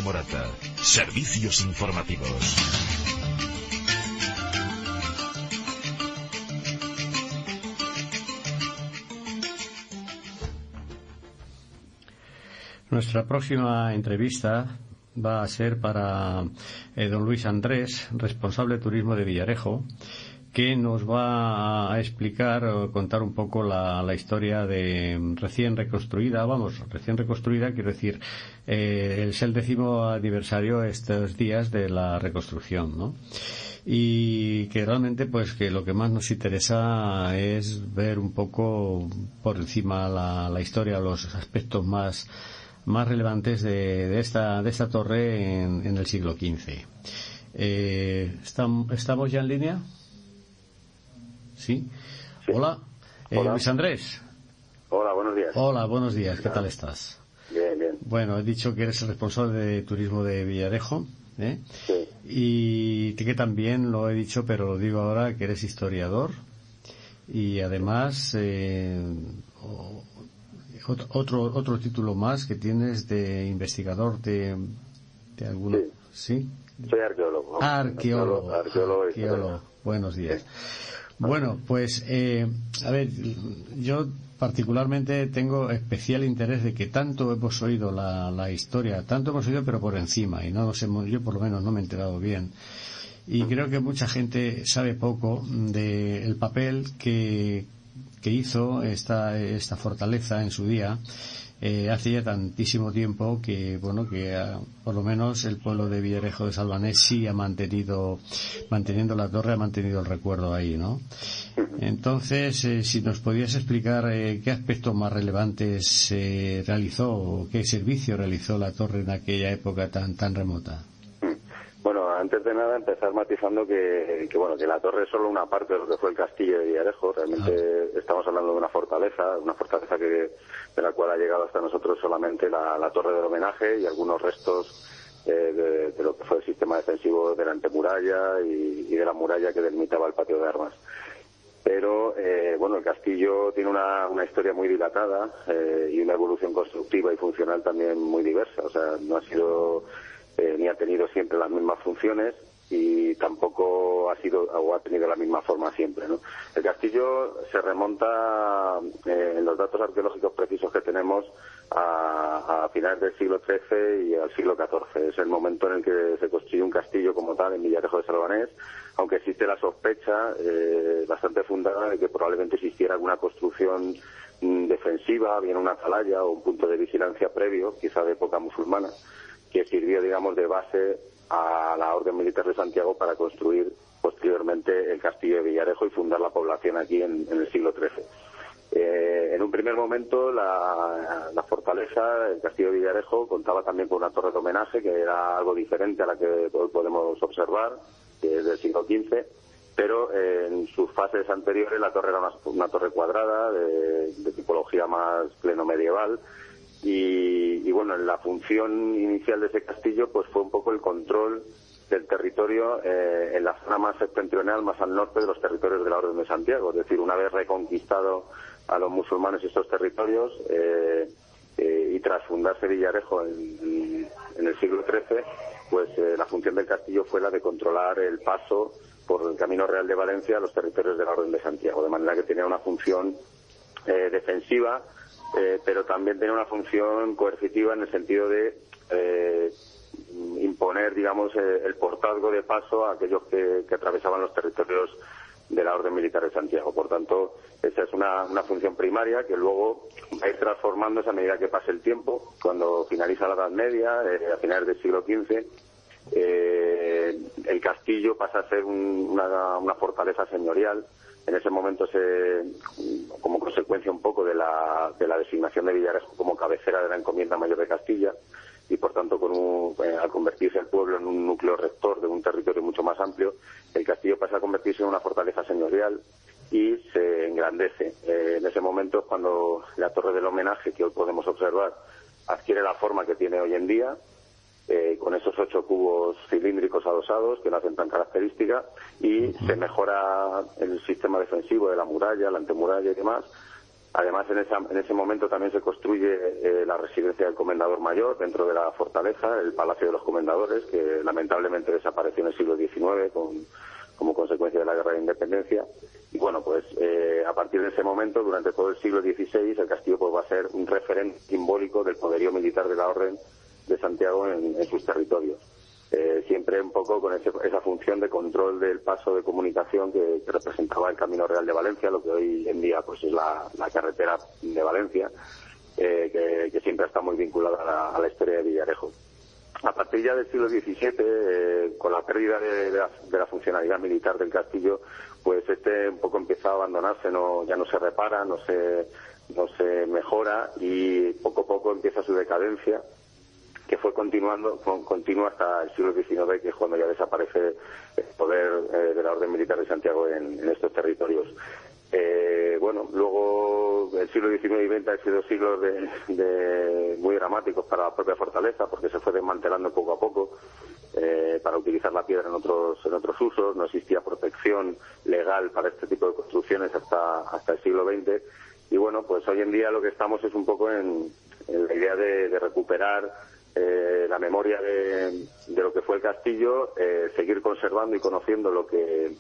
Ignacio Morata. Servicios informativos. Nuestra próxima entrevista va a ser para don Luis Andrés, responsable de turismo de Villarejo, que nos va a explicar o contar un poco la historia de recién reconstruida, quiero decir, es el 10º aniversario estos días de la reconstrucción, ¿no? Y que realmente pues que lo que más nos interesa es ver un poco por encima la historia, los aspectos más relevantes de esta torre en el siglo XV. ¿Estamos ya en línea? ¿Sí? Hola. Hola. Luis Andrés. Hola, buenos días. Hola, buenos días. ¿Qué tal estás? Bien, bien. Bueno, he dicho que eres el responsable de turismo de Villarejo, ¿eh? Sí. Y que también lo he dicho, pero lo digo ahora, que eres historiador y además otro título más que tienes de investigador de alguno. Sí. ¿Sí? Soy arqueólogo. Arqueólogo. Buenos días. Bueno, pues, a ver, yo particularmente tengo especial interés de que tanto hemos oído la historia, tanto hemos oído pero por encima, y yo por lo menos no me he enterado bien. Y creo que mucha gente sabe poco del papel que hizo esta fortaleza en su día, hace ya tantísimo tiempo que por lo menos el pueblo de Villarejo de Salvanés sí ha manteniendo la torre, ha mantenido el recuerdo ahí, ¿no? Entonces, si nos podías explicar qué aspectos más relevantes realizó o qué servicio realizó la torre en aquella época tan remota. Bueno, antes de nada empezar matizando que la torre es solo una parte de lo que fue el castillo de Villarejo. Realmente estamos hablando de una fortaleza de la cual ha llegado hasta nosotros solamente la torre del homenaje y algunos restos de lo que fue el sistema defensivo de la antemuralla y de la muralla que delimitaba el patio de armas. Pero el castillo tiene una historia muy dilatada y una evolución constructiva y funcional también muy diversa. O sea, no ha sido ni ha tenido siempre las mismas funciones y tampoco ha tenido la misma forma siempre, ¿no? El castillo se remonta en los datos arqueológicos precisos que tenemos a finales del siglo XIII y al siglo XIV. Es el momento en el que se construye un castillo como tal en Villarejo de Salvanés, aunque existe la sospecha bastante fundada de que probablemente existiera alguna construcción defensiva, bien una atalaya o un punto de vigilancia previo, quizá de época musulmana, que sirvió, digamos, de base a la Orden Militar de Santiago para construir posteriormente el castillo de Villarejo y fundar la población aquí en el siglo XIII. En un primer momento la fortaleza, el castillo de Villarejo, contaba también con una torre de homenaje que era algo diferente a la que hoy podemos observar, que es del siglo XV, pero en sus fases anteriores la torre era una torre cuadrada de tipología más pleno medieval. Y la función inicial de ese castillo pues fue un poco el control del territorio en la zona más septentrional, más al norte de los territorios de la Orden de Santiago. Es decir, una vez reconquistado a los musulmanes estos territorios y tras fundarse Villarejo en el siglo XIII, pues la función del castillo fue la de controlar el paso por el Camino Real de Valencia a los territorios de la Orden de Santiago, de manera que tenía una función defensiva, pero también tenía una función coercitiva en el sentido de imponer, digamos, el portazgo de paso a aquellos que atravesaban los territorios de la Orden Militar de Santiago. Por tanto, esa es una función primaria que luego va a ir transformándose a medida que pase el tiempo. Cuando finaliza la Edad Media, a finales del siglo XV, el castillo pasa a ser una fortaleza señorial. En ese momento, como consecuencia un poco de la designación de Villarejo como cabecera de la Encomienda Mayor de Castilla, y por tanto al convertirse el pueblo en un núcleo rector de un territorio mucho más amplio, el castillo pasa a convertirse en una fortaleza señorial y se engrandece. En ese momento es cuando la torre del homenaje, que hoy podemos observar, adquiere la forma que tiene hoy en día, con esos 8 cubos cilíndricos adosados que la hacen tan característica, y se mejora el sistema defensivo de la muralla, la antemuralla y demás, Además, en ese momento también se construye la residencia del Comendador Mayor dentro de la fortaleza, el Palacio de los Comendadores, que lamentablemente desapareció en el siglo XIX como consecuencia de la Guerra de Independencia. Y bueno, pues a partir de ese momento, durante todo el siglo XVI, el castillo pues va a ser un referente simbólico del poderío militar de la Orden de Santiago en sus territorios. Siempre un poco con esa función de control del paso de comunicación que representaba el Camino Real de Valencia, lo que hoy en día pues es la carretera de Valencia, que siempre está muy vinculada a la historia de Villarejo. A partir ya del siglo XVII, con la pérdida de la funcionalidad militar del castillo, pues un poco empieza a abandonarse, ya no se repara, no se mejora, y poco a poco empieza su decadencia, que fue continua hasta el siglo XIX, que es cuando ya desaparece el poder de la Orden Militar de Santiago en estos territorios. Luego el siglo XIX y XX han sido siglos muy dramáticos para la propia fortaleza, porque se fue desmantelando poco a poco para utilizar la piedra en otros usos. No existía protección legal para este tipo de construcciones hasta el siglo XX. Y bueno, pues hoy en día lo que estamos es un poco en la idea de recuperar la memoria de lo que fue el castillo, seguir conservando y conociendo lo que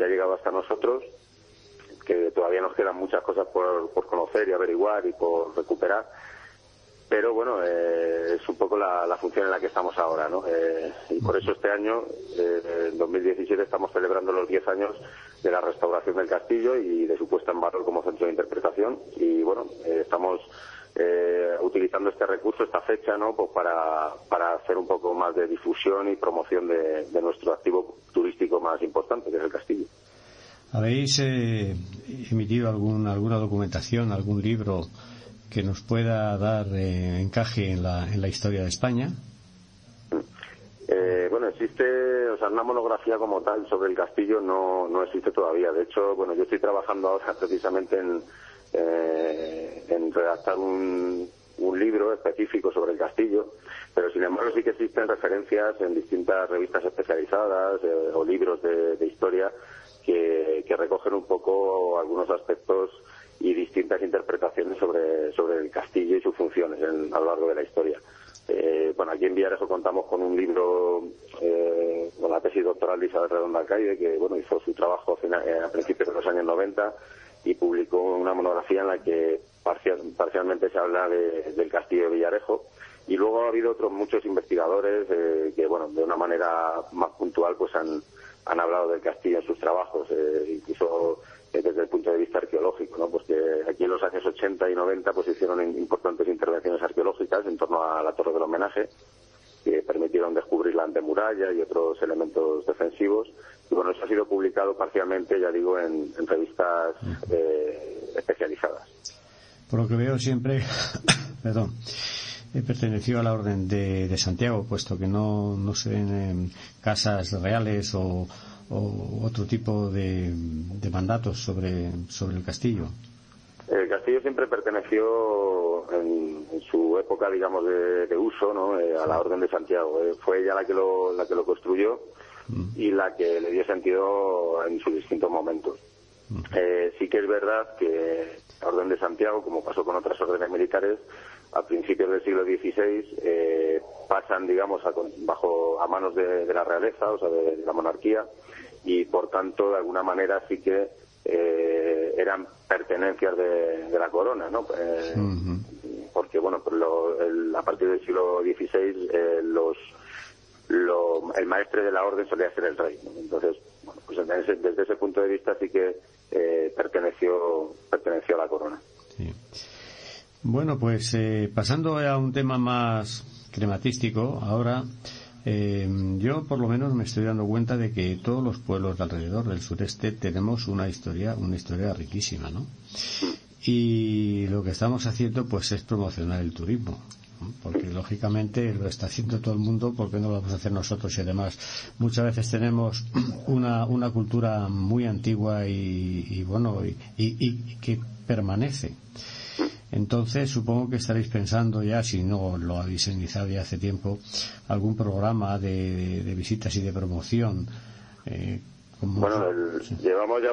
ha llegado hasta nosotros, que todavía nos quedan muchas cosas por conocer y averiguar y por recuperar, pero bueno, es un poco la función en la que estamos ahora, ¿no? Y por eso este año, en 2017, estamos celebrando los 10 años de la restauración del castillo y de su puesta en valor como centro de interpretación. Y bueno, estamos utilizando este recurso, esta fecha, ¿no? Pues para hacer un poco más de difusión y promoción de nuestro activo turístico más importante, que es el castillo. ¿Habéis emitido alguna documentación, algún libro que nos pueda dar encaje en la historia de España? Bueno, existe, una monografía como tal sobre el castillo no existe todavía. De hecho, bueno, yo estoy trabajando ahora precisamente en redactar un libro específico sobre el castillo, pero sin embargo sí que existen referencias en distintas revistas especializadas o libros de historia que recogen un poco algunos aspectos y distintas interpretaciones sobre el castillo y sus funciones a lo largo de la historia. Bueno, aquí en Villarejo contamos con un libro, con la tesis doctoral de Isabel Redondo Alcaide, que bueno, hizo su trabajo a principios de los años 90 y publicó una monografía en la que parcialmente se habla del castillo de Villarejo. Y luego ha habido otros muchos investigadores que, bueno, de una manera más puntual pues han hablado del castillo en sus trabajos, incluso desde el punto de vista arqueológico, ¿no? Pues que aquí en los años 80 y 90 pues hicieron importantes intervenciones arqueológicas en torno a la Torre del Homenaje, que permitieron descubrir la antemuralla y otros elementos defensivos. Y bueno, eso ha sido publicado parcialmente, ya digo, en revistas especializadas. Por lo que veo siempre, perdón, perteneció a la Orden de Santiago, puesto que no se ven casas reales o otro tipo de mandatos sobre el castillo. El castillo siempre perteneció en su época, digamos, de uso, ¿no? A la Orden de Santiago. Fue ella la que lo construyó y la que le dio sentido en sus distintos momentos. Sí que es verdad que la Orden de Santiago, como pasó con otras órdenes militares, a principios del siglo XVI pasan, digamos, a manos de la realeza, o sea, de la monarquía, y por tanto, de alguna manera sí que eran pertenencias de la corona, ¿no? Porque, bueno, a partir del siglo XVI el maestre de la orden solía ser el rey, ¿no? Entonces, bueno, pues desde ese punto de vista sí que perteneció a la corona. Sí. Bueno, pues pasando a un tema más crematístico, ahora yo por lo menos me estoy dando cuenta de que todos los pueblos de alrededor del sureste tenemos una historia riquísima, ¿no? Y lo que estamos haciendo pues es promocionar el turismo, ¿no? Porque lógicamente lo está haciendo todo el mundo, ¿por qué no lo vamos a hacer nosotros? Y además muchas veces tenemos una cultura muy antigua y que permanece. Entonces supongo que estaréis pensando ya, si no lo habéis iniciado ya hace tiempo, algún programa de visitas y de promoción Bueno, llevamos ya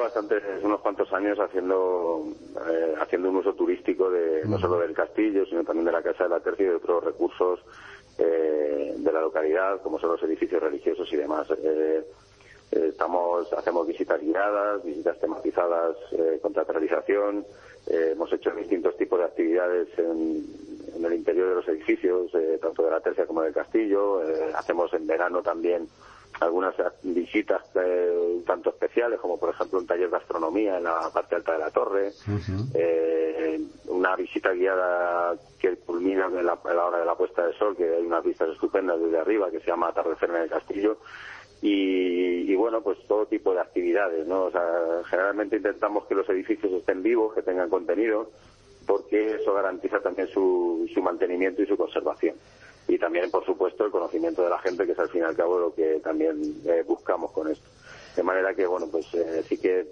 unos cuantos años haciendo un uso turístico no solo del castillo, sino también de la Casa de la Tercia y de otros recursos de la localidad, como son los edificios religiosos y demás. Hacemos visitas guiadas, visitas tematizadas con teatralización. Hemos hecho distintos tipos de actividades en el interior de los edificios, tanto de la Tercia como del castillo. Hacemos en verano también algunas visitas tanto especiales como, por ejemplo, un taller de astronomía en la parte alta de la torre. Una visita guiada que culmina a la hora de la puesta de sol, que hay unas vistas estupendas desde arriba, que se llama Atardecer en el Castillo. Y bueno, pues todo tipo de actividades, ¿no? O sea, generalmente intentamos que los edificios estén vivos, que tengan contenido, porque eso garantiza también su mantenimiento y su conservación. Y también, por supuesto, el conocimiento de la gente, que es al fin y al cabo lo que también buscamos con esto. De manera que, bueno, pues sí que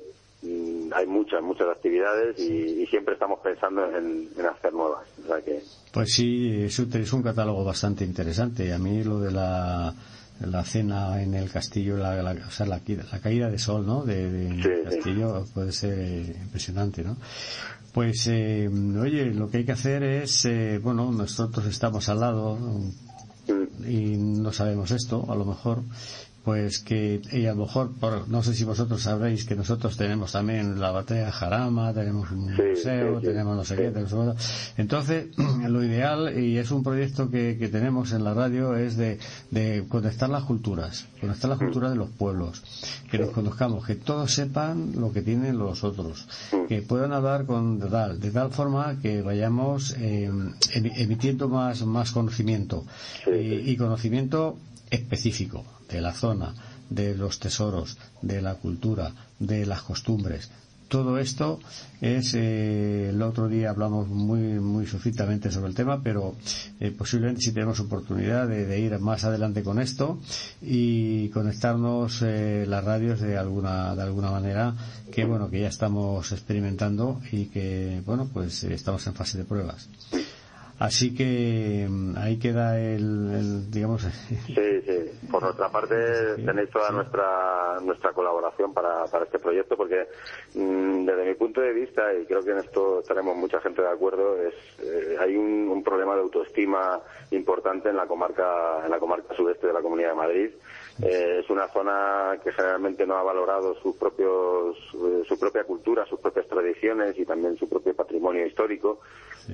hay muchas actividades y siempre estamos pensando en hacer nuevas. O sea que... Pues sí, es un catálogo bastante interesante. A mí lo de la cena en el castillo, la caída de sol, ¿no? del castillo puede ser impresionante, ¿no? Pues, oye, lo que hay que hacer es, nosotros estamos al lado y no sabemos esto, a lo mejor, pues y a lo mejor, no sé si vosotros sabréis que nosotros tenemos también la batalla de Jarama, tenemos un museo, tenemos no sé qué, entonces lo ideal, y es un proyecto que tenemos en la radio, es de conectar las culturas de los pueblos, que nos conozcamos, que todos sepan lo que tienen los otros, que puedan hablar de tal forma que vayamos emitiendo más conocimiento y conocimiento específico de la zona, de los tesoros, de la cultura, de las costumbres. Todo esto es, el otro día hablamos muy sucintamente sobre el tema, pero posiblemente si tenemos oportunidad de ir más adelante con esto y conectarnos las radios de alguna manera, que que ya estamos experimentando y que pues estamos en fase de pruebas. Así que ahí queda digamos... Sí. Por nuestra parte tenéis toda nuestra colaboración para este proyecto, porque desde mi punto de vista, y creo que en esto estaremos mucha gente de acuerdo, hay un problema de autoestima importante en la comarca sudeste de la Comunidad de Madrid. Es una zona que generalmente no ha valorado su propia cultura, sus propias tradiciones y también su propio patrimonio histórico.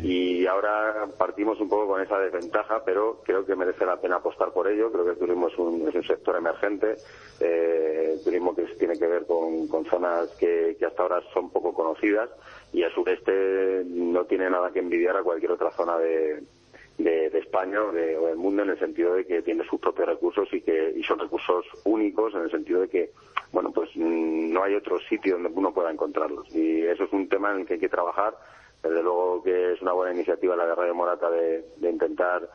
Y ahora partimos un poco con esa desventaja, pero creo que merece la pena apostar por ello. Creo que el turismo es un sector emergente, turismo que tiene que ver con zonas que hasta ahora son poco conocidas, y el sureste no tiene nada que envidiar a cualquier otra zona de España o del mundo, en el sentido de que tiene sus propios recursos y son recursos únicos, en el sentido de que no hay otro sitio donde uno pueda encontrarlos, y eso es un tema en el que hay que trabajar. Desde luego que es una buena iniciativa la de Radio Morata de intentar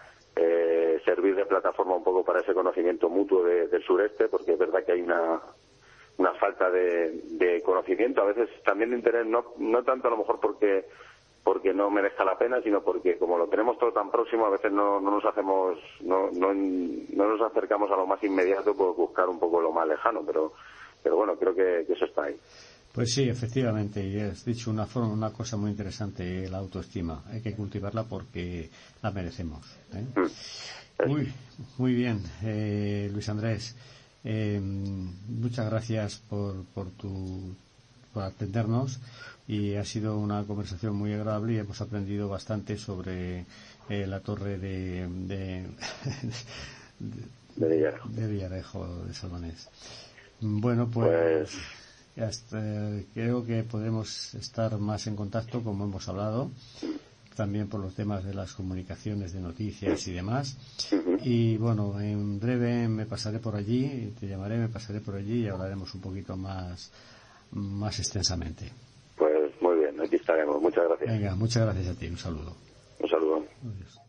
servir de plataforma un poco para ese conocimiento mutuo del sureste, porque es verdad que hay una falta de conocimiento, a veces también de interés, no tanto a lo mejor porque no merezca la pena, sino porque como lo tenemos todo tan próximo, a veces no nos acercamos a lo más inmediato por buscar un poco lo más lejano, pero bueno, creo que eso está ahí. Pues sí, efectivamente, y has dicho una cosa muy interesante, la autoestima. Hay que cultivarla porque la merecemos, Muy bien, Luis Andrés. Muchas gracias por atendernos, y ha sido una conversación muy agradable y hemos aprendido bastante sobre la torre de Villarejo de Salvanés. Bueno, pues creo que podremos estar más en contacto, como hemos hablado, también por los temas de las comunicaciones, de noticias y demás. Y bueno, en breve te llamaré, me pasaré por allí y hablaremos un poquito más extensamente. Pues muy bien, aquí estaremos. Muchas gracias. Venga, muchas gracias a ti. Un saludo. Un saludo. Adiós.